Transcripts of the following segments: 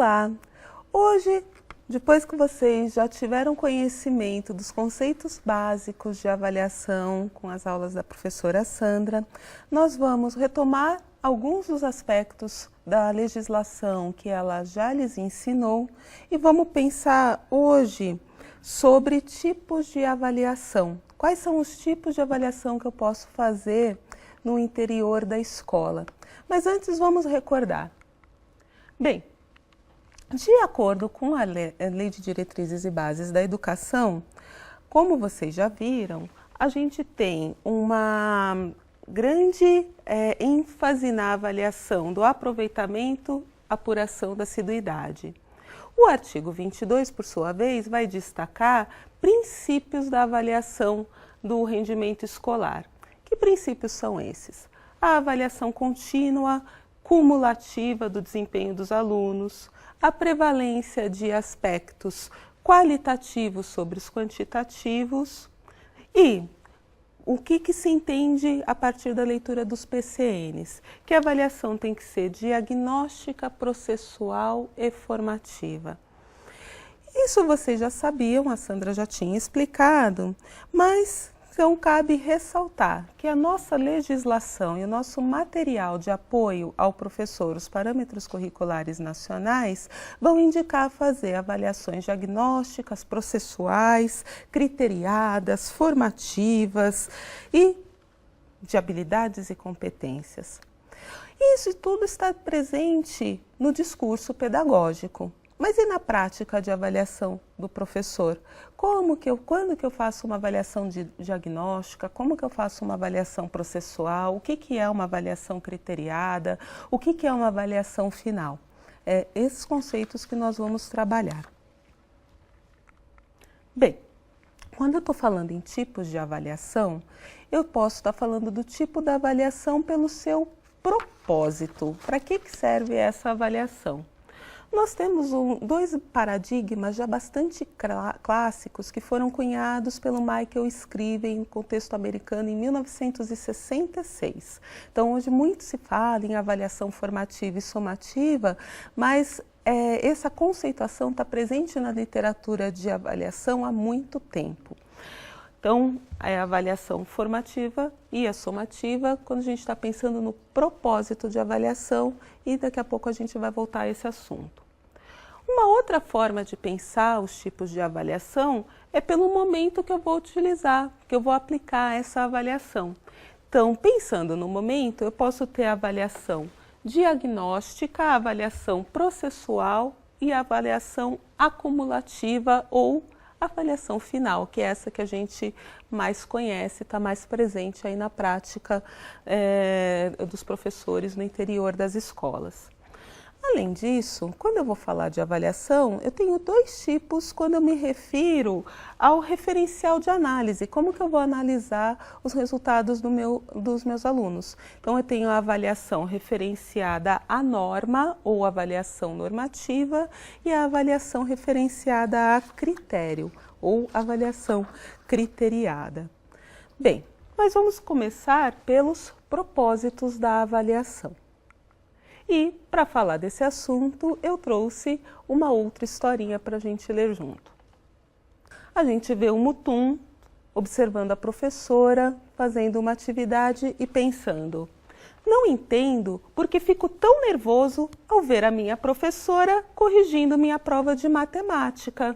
Olá! Hoje, depois que vocês já tiveram conhecimento dos conceitos básicos de avaliação com as aulas da professora Sandra, nós vamos retomar alguns dos aspectos da legislação que ela já lhes ensinou e vamos pensar hoje sobre tipos de avaliação. Quais são os tipos de avaliação que eu posso fazer no interior da escola? Mas antes vamos recordar. Bem, de acordo com a Lei de Diretrizes e Bases da Educação, como vocês já viram, a gente tem uma grande ênfase na avaliação do aproveitamento, apuração da assiduidade. O artigo 22, por sua vez, vai destacar princípios da avaliação do rendimento escolar. Que princípios são esses? A avaliação contínua, cumulativa do desempenho dos alunos, a prevalência de aspectos qualitativos sobre os quantitativos e o que se entende a partir da leitura dos PCNs? Que a avaliação tem que ser diagnóstica, processual e formativa. Isso vocês já sabiam, a Sandra já tinha explicado, mas então cabe ressaltar que a nossa legislação e o nosso material de apoio ao professor, os parâmetros curriculares nacionais, vão indicar fazer avaliações diagnósticas, processuais, criteriadas, formativas e de habilidades e competências. Isso tudo está presente no discurso pedagógico. Mas e na prática de avaliação do professor? Quando que eu faço uma avaliação diagnóstica? Como que eu faço uma avaliação processual? O que é uma avaliação criteriada? O que é uma avaliação final? Esses conceitos que nós vamos trabalhar. Bem, quando eu estou falando em tipos de avaliação, eu posso estar falando do tipo da avaliação pelo seu propósito. Para que serve essa avaliação? Nós temos dois paradigmas já bastante clássicos que foram cunhados pelo Michael Scriven em contexto americano em 1966. Então, hoje muito se fala em avaliação formativa e somativa, mas essa conceituação está presente na literatura de avaliação há muito tempo. Então, a avaliação formativa e a somativa, quando a gente está pensando no propósito de avaliação, e daqui a pouco a gente vai voltar a esse assunto. Uma outra forma de pensar os tipos de avaliação é pelo momento que eu vou utilizar, que eu vou aplicar essa avaliação. Então, pensando no momento, eu posso ter a avaliação diagnóstica, a avaliação processual e a avaliação acumulativa ou avaliação final, que é essa que a gente mais conhece, está mais presente aí na prática dos professores no interior das escolas. Além disso, quando eu vou falar de avaliação, eu tenho dois tipos quando eu me refiro ao referencial de análise. Como que eu vou analisar os resultados dos meus alunos? Então, eu tenho a avaliação referenciada à norma ou avaliação normativa e a avaliação referenciada a critério ou avaliação criteriada. Bem, mas vamos começar pelos propósitos da avaliação. E, para falar desse assunto, eu trouxe uma outra historinha para a gente ler junto. A gente vê o Mutum observando a professora, fazendo uma atividade e pensando: não entendo porque fico tão nervoso ao ver a minha professora corrigindo minha prova de matemática.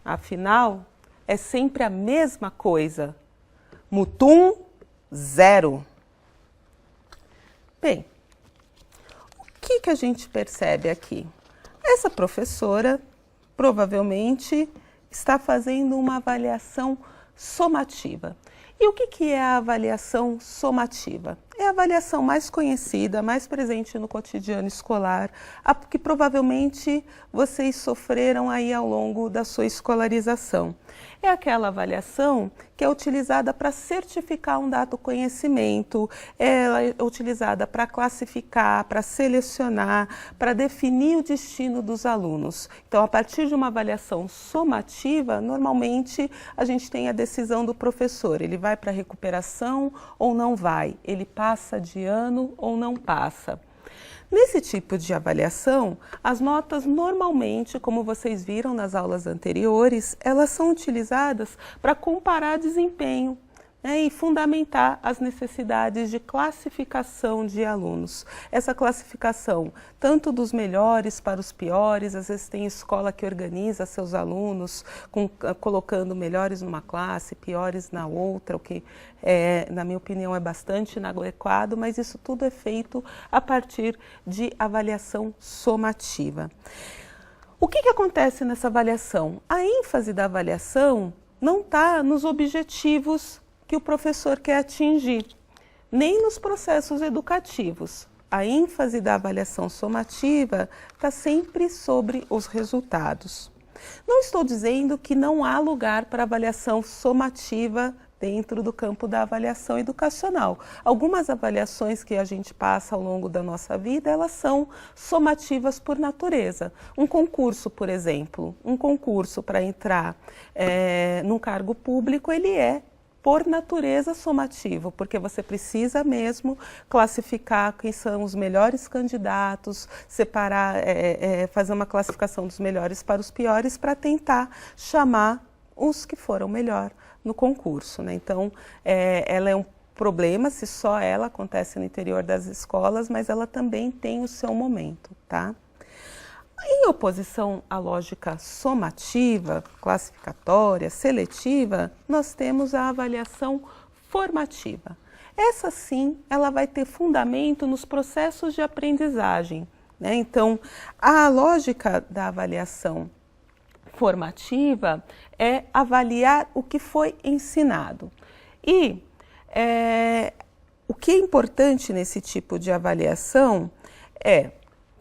Afinal, é sempre a mesma coisa. Mutum, 0. Bem, o que a gente percebe aqui? Essa professora provavelmente está fazendo uma avaliação somativa. E o que é a avaliação somativa? É a avaliação mais conhecida, mais presente no cotidiano escolar, a que provavelmente vocês sofreram aí ao longo da sua escolarização. É aquela avaliação que é utilizada para certificar um dado conhecimento, ela é utilizada para classificar, para selecionar, para definir o destino dos alunos. Então, a partir de uma avaliação somativa, normalmente a gente tem a decisão do professor, ele vai para a recuperação ou não vai, ele passa de ano ou não passa. Nesse tipo de avaliação, as notas normalmente, como vocês viram nas aulas anteriores, elas são utilizadas para comparar desempenho, né, e fundamentar as necessidades de classificação de alunos. Essa classificação, tanto dos melhores para os piores, às vezes tem escola que organiza seus alunos colocando melhores numa classe, piores na outra, o que, na minha opinião, é bastante inadequado, mas isso tudo é feito a partir de avaliação somativa. O que acontece nessa avaliação? A ênfase da avaliação não está nos objetivos que o professor quer atingir, nem nos processos educativos. A ênfase da avaliação somativa está sempre sobre os resultados. Não estou dizendo que não há lugar para avaliação somativa dentro do campo da avaliação educacional. Algumas avaliações que a gente passa ao longo da nossa vida, elas são somativas por natureza. Um concurso, por exemplo, um concurso para entrar num cargo público, ele é por natureza somativo, porque você precisa mesmo classificar quem são os melhores candidatos, separar, fazer uma classificação dos melhores para os piores para tentar chamar os que foram melhor no concurso, né? Então, ela é um problema se só ela acontece no interior das escolas, mas ela também tem o seu momento, tá? Em oposição à lógica somativa, classificatória, seletiva, nós temos a avaliação formativa. Essa sim, ela vai ter fundamento nos processos de aprendizagem, né? Então, a lógica da avaliação formativa é avaliar o que foi ensinado. E o que é importante nesse tipo de avaliação é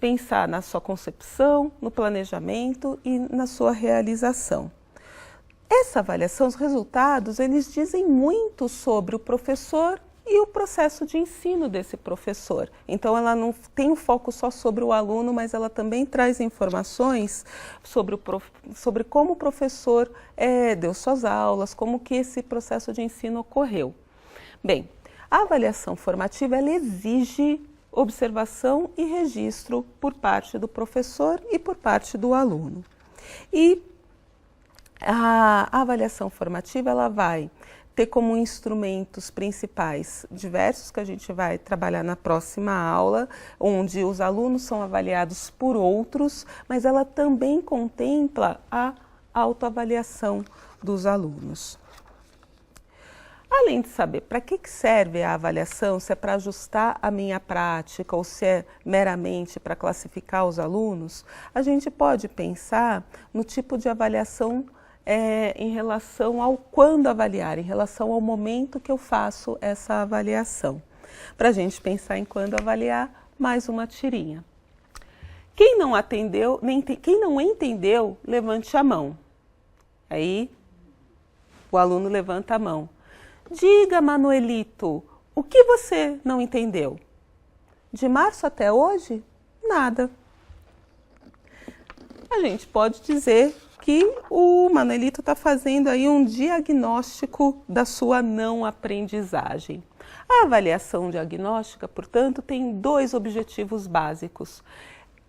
pensar na sua concepção, no planejamento e na sua realização. Essa avaliação, os resultados, eles dizem muito sobre o professor e o processo de ensino desse professor. Então, ela não tem um foco só sobre o aluno, mas ela também traz informações sobre como o professor deu suas aulas, como que esse processo de ensino ocorreu. Bem, a avaliação formativa, ela exige observação e registro por parte do professor e por parte do aluno. E a avaliação formativa, ela vai ter como instrumentos principais diversos que a gente vai trabalhar na próxima aula, onde os alunos são avaliados por outros, mas ela também contempla a autoavaliação dos alunos. Além de saber para que serve a avaliação, se é para ajustar a minha prática ou se é meramente para classificar os alunos, a gente pode pensar no tipo de avaliação em relação ao quando avaliar, em relação ao momento que eu faço essa avaliação. Para a gente pensar em quando avaliar, mais uma tirinha. Quem não entendeu, levante a mão. Aí, o aluno levanta a mão. Diga, Manuelito, o que você não entendeu? De março até hoje? Nada. A gente pode dizer que o Manuelito está fazendo aí um diagnóstico da sua não aprendizagem. A avaliação diagnóstica, portanto, tem dois objetivos básicos.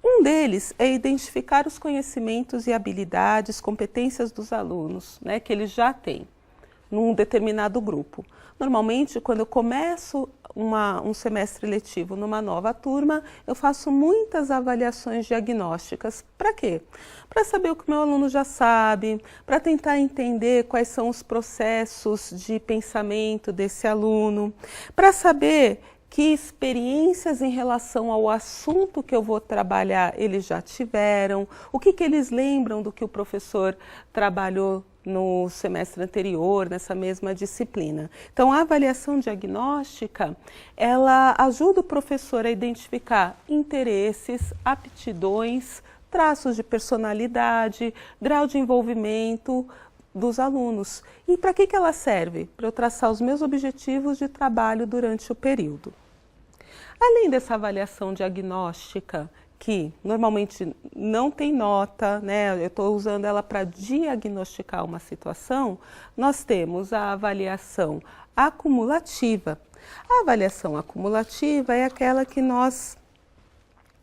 Um deles é identificar os conhecimentos e habilidades, competências dos alunos, né, que eles já têm num determinado grupo. Normalmente, quando eu começo um semestre letivo numa nova turma, eu faço muitas avaliações diagnósticas. Para quê? Para saber o que o meu aluno já sabe, para tentar entender quais são os processos de pensamento desse aluno, para saber que experiências em relação ao assunto que eu vou trabalhar eles já tiveram, o que eles lembram do que o professor trabalhou no semestre anterior, nessa mesma disciplina. Então, a avaliação diagnóstica, ela ajuda o professor a identificar interesses, aptidões, traços de personalidade, grau de envolvimento dos alunos. E para que ela serve? Para eu traçar os meus objetivos de trabalho durante o período. Além dessa avaliação diagnóstica, que normalmente não tem nota, né? Eu estou usando ela para diagnosticar uma situação, nós temos a avaliação acumulativa. A avaliação acumulativa é aquela que nós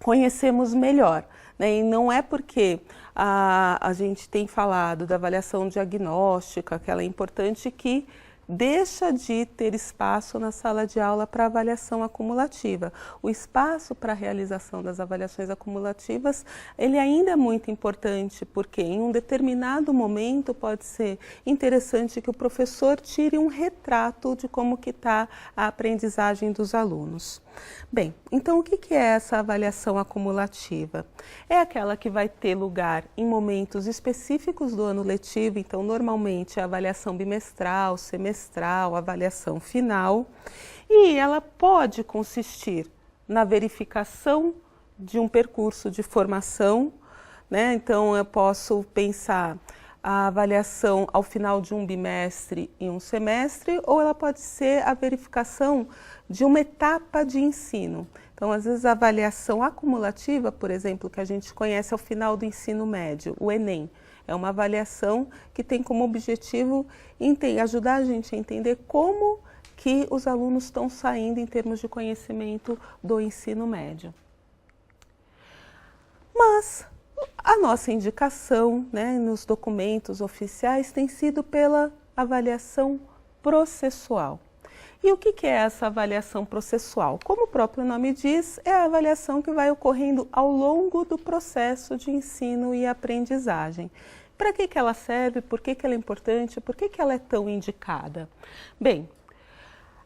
conhecemos melhor, né? E não é porque a gente tem falado da avaliação diagnóstica, que ela é importante, que deixa de ter espaço na sala de aula para avaliação acumulativa. O espaço para a realização das avaliações acumulativas, ele ainda é muito importante, porque em um determinado momento pode ser interessante que o professor tire um retrato de como que está a aprendizagem dos alunos. Bem, então o que é essa avaliação acumulativa? É aquela que vai ter lugar em momentos específicos do ano letivo, então normalmente a avaliação bimestral, semestral, avaliação final, e ela pode consistir na verificação de um percurso de formação, né? Então eu posso pensar a avaliação ao final de um bimestre e um semestre, ou ela pode ser a verificação de uma etapa de ensino. Então, às vezes, a avaliação acumulativa, por exemplo, que a gente conhece ao final do ensino médio, o Enem, é uma avaliação que tem como objetivo ajudar a gente a entender como que os alunos estão saindo em termos de conhecimento do ensino médio. Mas a nossa indicação, né, nos documentos oficiais tem sido pela avaliação processual. E o que é essa avaliação processual? Como o próprio nome diz, é a avaliação que vai ocorrendo ao longo do processo de ensino e aprendizagem. Para que ela serve? Por que ela é importante? Por que ela é tão indicada? Bem,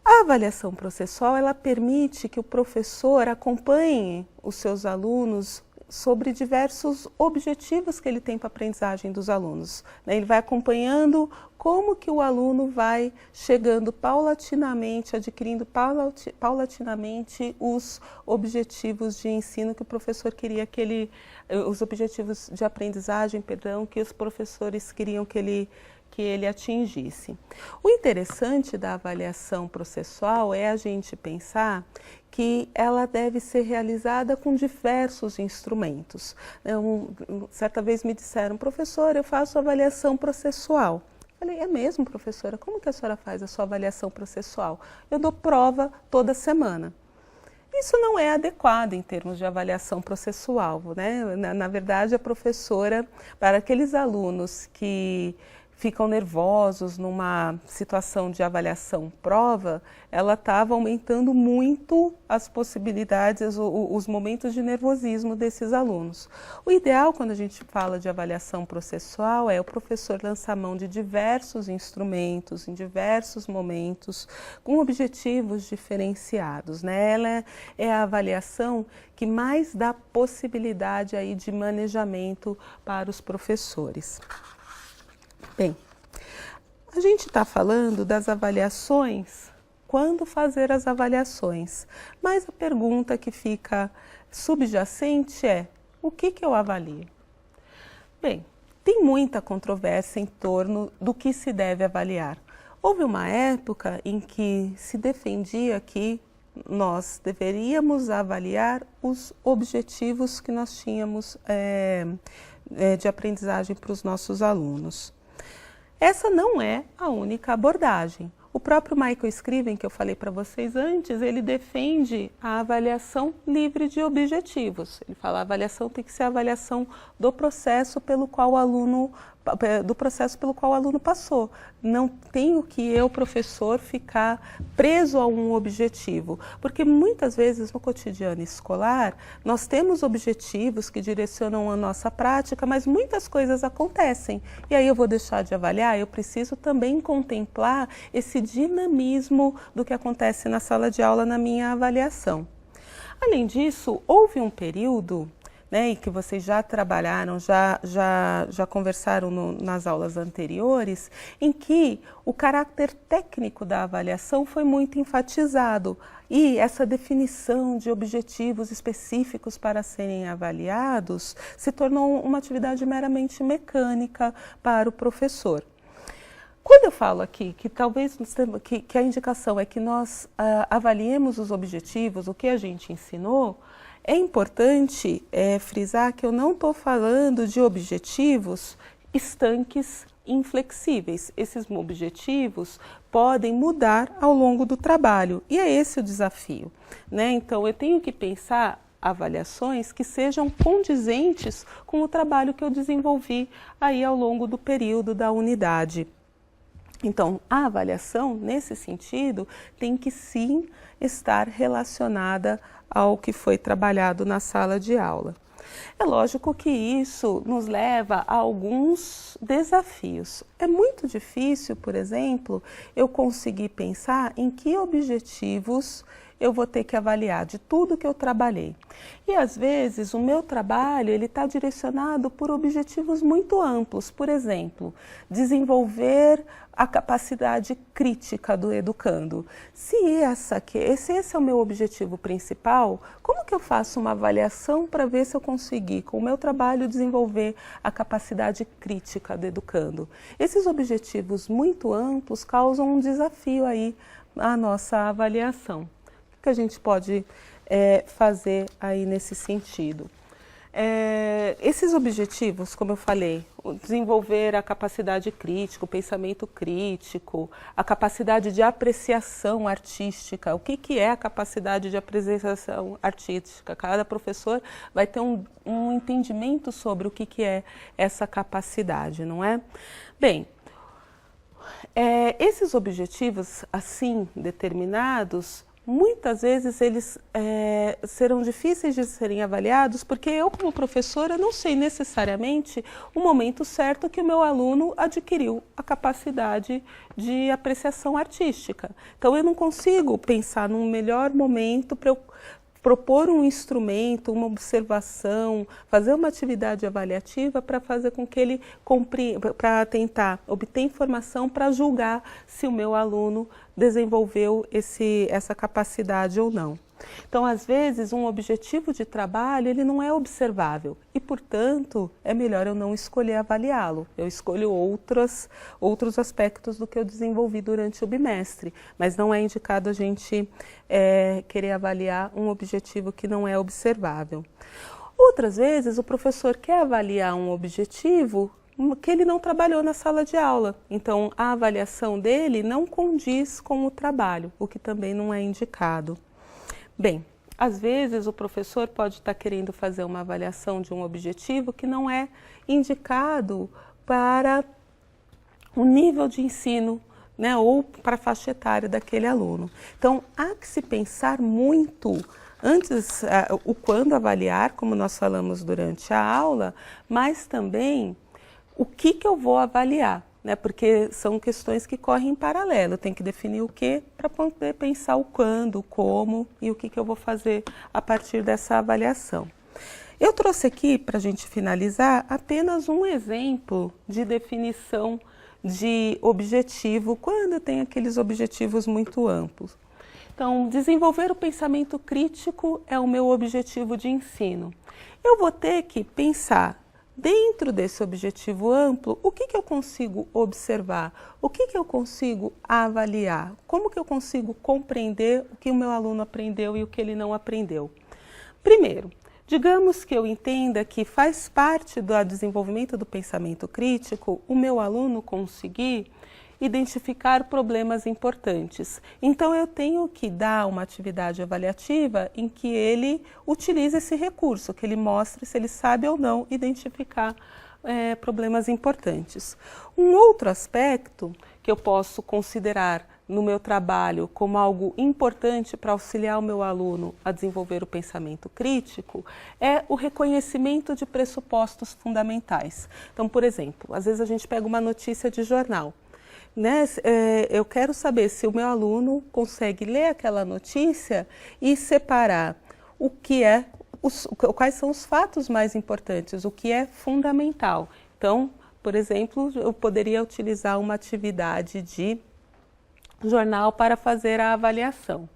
a avaliação processual, ela permite que o professor acompanhe os seus alunos sobre diversos objetivos que ele tem para a aprendizagem dos alunos. Ele vai acompanhando como que o aluno vai chegando paulatinamente, adquirindo paulatinamente os objetivos de ensino que o professor queria que os objetivos de aprendizagem, perdão, que os professores queriam que ele atingisse. O interessante da avaliação processual é a gente pensar que ela deve ser realizada com diversos instrumentos. Certa vez me disseram, professora, eu faço avaliação processual. Eu falei, é mesmo, professora? Como que a senhora faz a sua avaliação processual? Eu dou prova toda semana. Isso não é adequado em termos de avaliação processual, né? Na verdade, a professora, para aqueles alunos que ficam nervosos numa situação de avaliação-prova, ela estava aumentando muito as possibilidades, os momentos de nervosismo desses alunos. O ideal, quando a gente fala de avaliação processual, é o professor lançar mão de diversos instrumentos, em diversos momentos, com objetivos diferenciados, né? Ela é a avaliação que mais dá possibilidade aí de manejamento para os professores. Bem, a gente está falando das avaliações, quando fazer as avaliações, mas a pergunta que fica subjacente é, o que eu avalio? Bem, tem muita controvérsia em torno do que se deve avaliar. Houve uma época em que se defendia que nós deveríamos avaliar os objetivos que nós tínhamos de aprendizagem para os nossos alunos. Essa não é a única abordagem. O próprio Michael Scriven, que eu falei para vocês antes, ele defende a avaliação livre de objetivos. Ele fala que a avaliação tem que ser a avaliação do processo pelo qual o aluno passou. Não tenho que eu, professor, ficar preso a um objetivo, porque muitas vezes no cotidiano escolar nós temos objetivos que direcionam a nossa prática, mas muitas coisas acontecem. E aí eu vou deixar de avaliar, eu preciso também contemplar esse dinamismo do que acontece na sala de aula na minha avaliação. Além disso, houve um período, né, e que vocês já trabalharam, já conversaram nas aulas anteriores, em que o caráter técnico da avaliação foi muito enfatizado e essa definição de objetivos específicos para serem avaliados se tornou uma atividade meramente mecânica para o professor. Quando eu falo aqui que talvez que a indicação é que nós avaliemos os objetivos, o que a gente ensinou, é importante frisar que eu não estou falando de objetivos estanques, inflexíveis. Esses objetivos podem mudar ao longo do trabalho e é esse o desafio, né? Então eu tenho que pensar avaliações que sejam condizentes com o trabalho que eu desenvolvi aí ao longo do período da unidade. Então, a avaliação, nesse sentido, tem que sim estar relacionada ao que foi trabalhado na sala de aula. É lógico que isso nos leva a alguns desafios. É muito difícil, por exemplo, eu conseguir pensar em que objetivos eu vou ter que avaliar de tudo que eu trabalhei. E às vezes o meu trabalho ele está direcionado por objetivos muito amplos. Por exemplo, desenvolver a capacidade crítica do educando. Se esse é o meu objetivo principal, como que eu faço uma avaliação para ver se eu consegui, com o meu trabalho, desenvolver a capacidade crítica do educando? Esses objetivos muito amplos causam um desafio aí à nossa avaliação. O que a gente pode fazer aí nesse sentido? Esses objetivos, como eu falei, desenvolver a capacidade crítica, o pensamento crítico, a capacidade de apreciação artística. O que é a capacidade de apreciação artística? Cada professor vai ter um entendimento sobre o que é essa capacidade, não é? Bem, esses objetivos assim determinados, muitas vezes eles serão difíceis de serem avaliados porque eu, como professora, não sei necessariamente o momento certo que o meu aluno adquiriu a capacidade de apreciação artística. Então, eu não consigo pensar num melhor momento para eu propor um instrumento, uma observação, fazer uma atividade avaliativa para fazer com que ele compreenda, para tentar obter informação para julgar se o meu aluno desenvolveu essa capacidade ou não. Então, às vezes, um objetivo de trabalho ele não é observável e, portanto, é melhor eu não escolher avaliá-lo. Eu escolho outros aspectos do que eu desenvolvi durante o bimestre, mas não é indicado a gente querer avaliar um objetivo que não é observável. Outras vezes, o professor quer avaliar um objetivo que ele não trabalhou na sala de aula. Então, a avaliação dele não condiz com o trabalho, o que também não é indicado. Bem, às vezes o professor pode estar querendo fazer uma avaliação de um objetivo que não é indicado para o nível de ensino, né, ou para a faixa etária daquele aluno. Então, há que se pensar muito antes o quando avaliar, como nós falamos durante a aula, mas também o que eu vou avaliar. Né, porque são questões que correm em paralelo, tem que definir o que para poder pensar o quando, o como e o que eu vou fazer a partir dessa avaliação. Eu trouxe aqui, para a gente finalizar, apenas um exemplo de definição de objetivo, quando tem aqueles objetivos muito amplos. Então, desenvolver o pensamento crítico é o meu objetivo de ensino. Eu vou ter que pensar dentro desse objetivo amplo, o que eu consigo observar? O que eu consigo avaliar? Como que eu consigo compreender o que o meu aluno aprendeu e o que ele não aprendeu? Primeiro, digamos que eu entenda que faz parte do desenvolvimento do pensamento crítico o meu aluno conseguir identificar problemas importantes. Então, eu tenho que dar uma atividade avaliativa em que ele utilize esse recurso, que ele mostre se ele sabe ou não identificar problemas importantes. Um outro aspecto que eu posso considerar no meu trabalho como algo importante para auxiliar o meu aluno a desenvolver o pensamento crítico é o reconhecimento de pressupostos fundamentais. Então, por exemplo, às vezes a gente pega uma notícia de jornal. Né? Eu quero saber se o meu aluno consegue ler aquela notícia e separar o que quais são os fatos mais importantes, o que é fundamental. Então, por exemplo, eu poderia utilizar uma atividade de jornal para fazer a avaliação.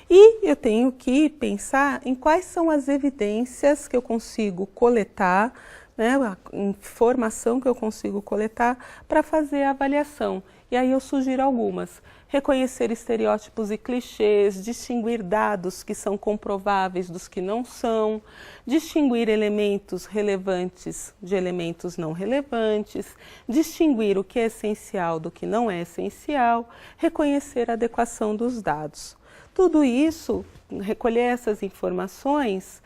E eu tenho que pensar em quais são as evidências que eu consigo coletar, né, a informação que eu consigo coletar para fazer a avaliação. E aí eu sugiro algumas. reconhecer estereótipos e clichês, distinguir dados que são comprováveis dos que não são, distinguir elementos relevantes de elementos não relevantes, distinguir o que é essencial do que não é essencial, reconhecer a adequação dos dados. Tudo isso, recolher essas informações,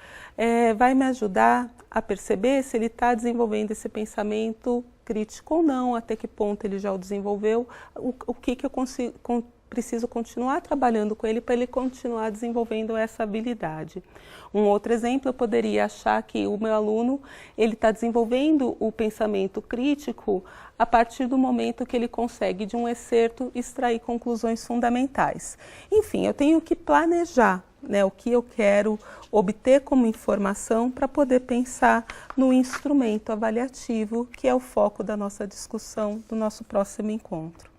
vai me ajudar a perceber se ele está desenvolvendo esse pensamento crítico ou não, até que ponto ele já o desenvolveu, o que eu preciso continuar trabalhando com ele para ele continuar desenvolvendo essa habilidade. Um outro exemplo, eu poderia achar que o meu aluno ele está desenvolvendo o pensamento crítico a partir do momento que ele consegue de um excerto extrair conclusões fundamentais. Enfim, eu tenho que planejar, né, o que eu quero obter como informação para poder pensar no instrumento avaliativo, que é o foco da nossa discussão, do nosso próximo encontro.